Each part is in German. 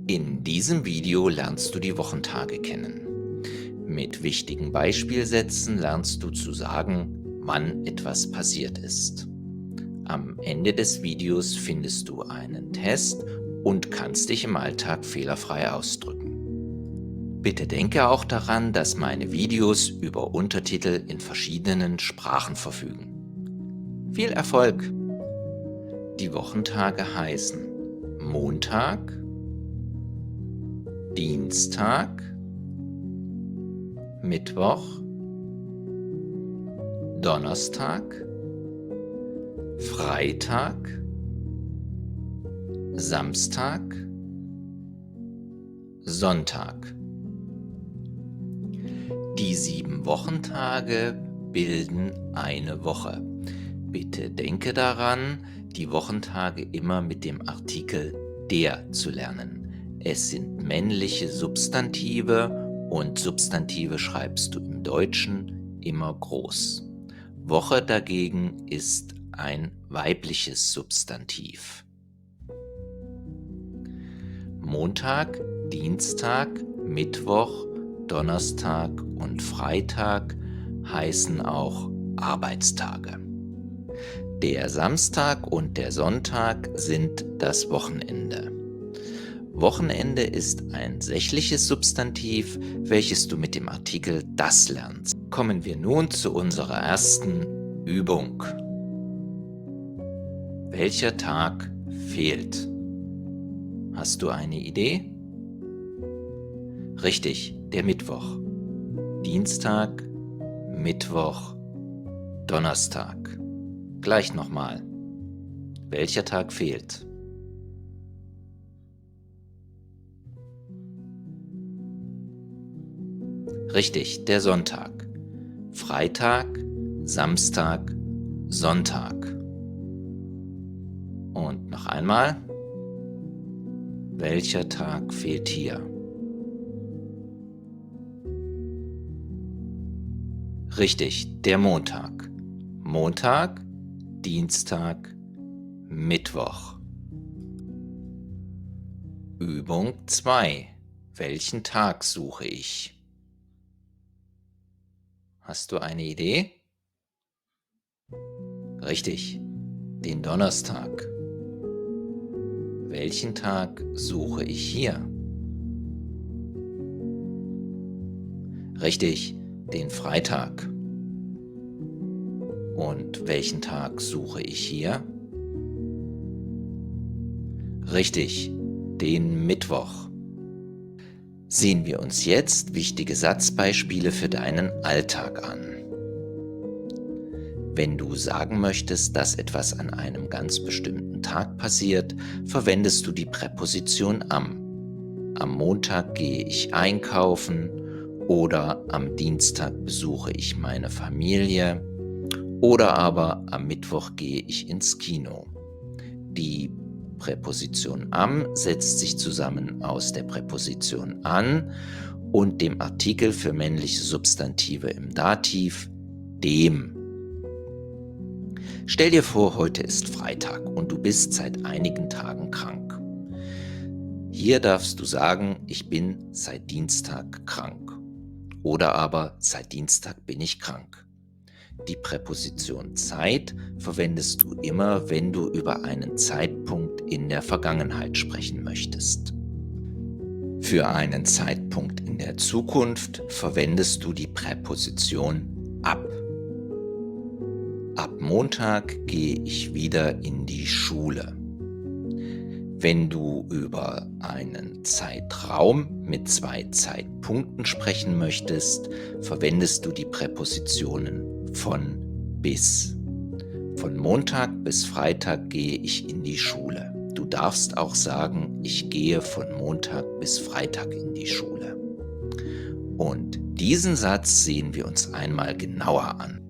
In diesem Video lernst du die Wochentage kennen. Mit wichtigen Beispielsätzen lernst du zu sagen, wann etwas passiert ist. Am Ende des Videos findest du einen Test und kannst dich im Alltag fehlerfrei ausdrücken. Bitte denke auch daran, dass meine Videos über Untertitel in verschiedenen Sprachen verfügen. Viel Erfolg! Die Wochentage heißen Montag, Dienstag, Mittwoch, Donnerstag, Freitag, Samstag, Sonntag. Die 7 Wochentage bilden eine Woche. Bitte denke daran, die Wochentage immer mit dem Artikel der zu lernen. Es sind männliche Substantive und Substantive schreibst du im Deutschen immer groß. Woche dagegen ist ein weibliches Substantiv. Montag, Dienstag, Mittwoch, Donnerstag und Freitag heißen auch Arbeitstage. Der Samstag und der Sonntag sind das Wochenende. Wochenende ist ein sächliches Substantiv, welches du mit dem Artikel das lernst. Kommen wir nun zu unserer ersten Übung. Welcher Tag fehlt? Hast du eine Idee? Richtig, der Mittwoch. Dienstag, Mittwoch, Donnerstag. Gleich nochmal. Welcher Tag fehlt? Richtig, der Sonntag. Freitag, Samstag, Sonntag. Und noch einmal. Welcher Tag fehlt hier? Richtig, der Montag. Montag, Dienstag, Mittwoch. Übung 2. Welchen Tag suche ich? Hast du eine Idee? Richtig, den Donnerstag. Welchen Tag suche ich hier? Richtig, den Freitag. Und welchen Tag suche ich hier? Richtig, den Mittwoch. Sehen wir uns jetzt wichtige Satzbeispiele für deinen Alltag an. Wenn du sagen möchtest, dass etwas an einem ganz bestimmten Tag passiert, verwendest du die Präposition am. Am Montag gehe ich einkaufen oder am Dienstag besuche ich meine Familie oder aber am Mittwoch gehe ich ins Kino. Die Präposition am setzt sich zusammen aus der Präposition an und dem Artikel für männliche Substantive im Dativ, dem. Stell dir vor, heute ist Freitag und du bist seit einigen Tagen krank. Hier darfst du sagen, ich bin seit Dienstag krank oder aber seit Dienstag bin ich krank. Die Präposition Zeit verwendest du immer, wenn du über einen Zeitpunkt in der Vergangenheit sprechen möchtest. Für einen Zeitpunkt in der Zukunft verwendest du die Präposition ab. Ab Montag gehe ich wieder in die Schule. Wenn du über einen Zeitraum mit 2 Zeitpunkten sprechen möchtest, verwendest du die Präpositionen von bis. Von Montag bis Freitag gehe ich in die Schule. Du darfst auch sagen, ich gehe von Montag bis Freitag in die Schule. Und diesen Satz sehen wir uns einmal genauer an.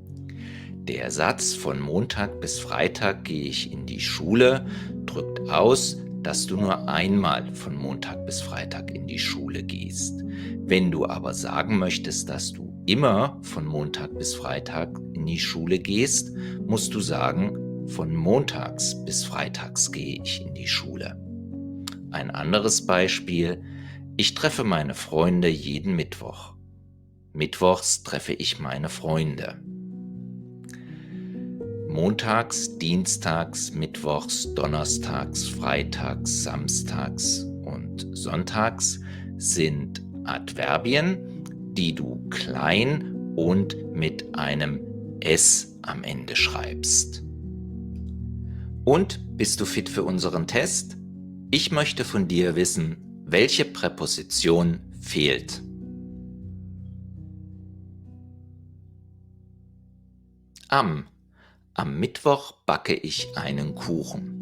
Der Satz von Montag bis Freitag gehe ich in die Schule drückt aus, dass du nur einmal von Montag bis Freitag in die Schule gehst. Wenn du aber sagen möchtest, dass du immer von Montag bis Freitag in die Schule gehst, musst du sagen, von montags bis freitags gehe ich in die Schule. Ein anderes Beispiel: Ich treffe meine Freunde jeden Mittwoch. Mittwochs treffe ich meine Freunde. Montags, dienstags, mittwochs, donnerstags, freitags, samstags und sonntags sind Adverbien, die du klein und mit einem S am Ende schreibst. Und bist du fit für unseren Test? Ich möchte von dir wissen, welche Präposition fehlt. Am Mittwoch backe ich einen Kuchen.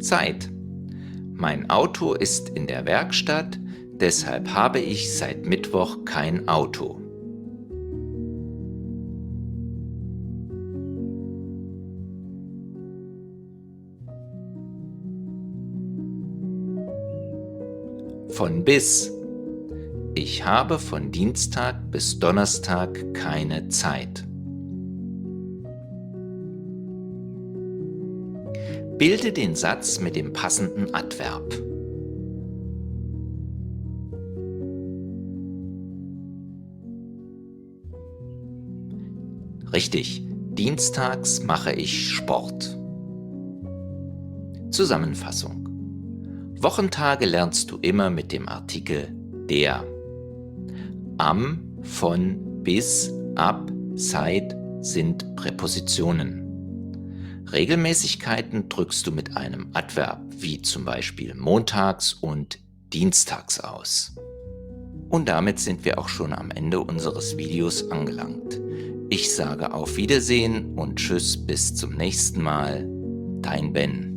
Zeit: Mein Auto ist in der Werkstatt, deshalb habe ich seit Mittwoch kein Auto. Von bis: Ich habe von Dienstag bis Donnerstag keine Zeit. Bilde den Satz mit dem passenden Adverb. Richtig, dienstags mache ich Sport. Zusammenfassung: Wochentage lernst du immer mit dem Artikel der. Am, von, bis, ab, seit sind Präpositionen. Regelmäßigkeiten drückst du mit einem Adverb, wie zum Beispiel montags und dienstags aus. Und damit sind wir auch schon am Ende unseres Videos angelangt. Ich sage auf Wiedersehen und Tschüss, bis zum nächsten Mal. Dein Ben.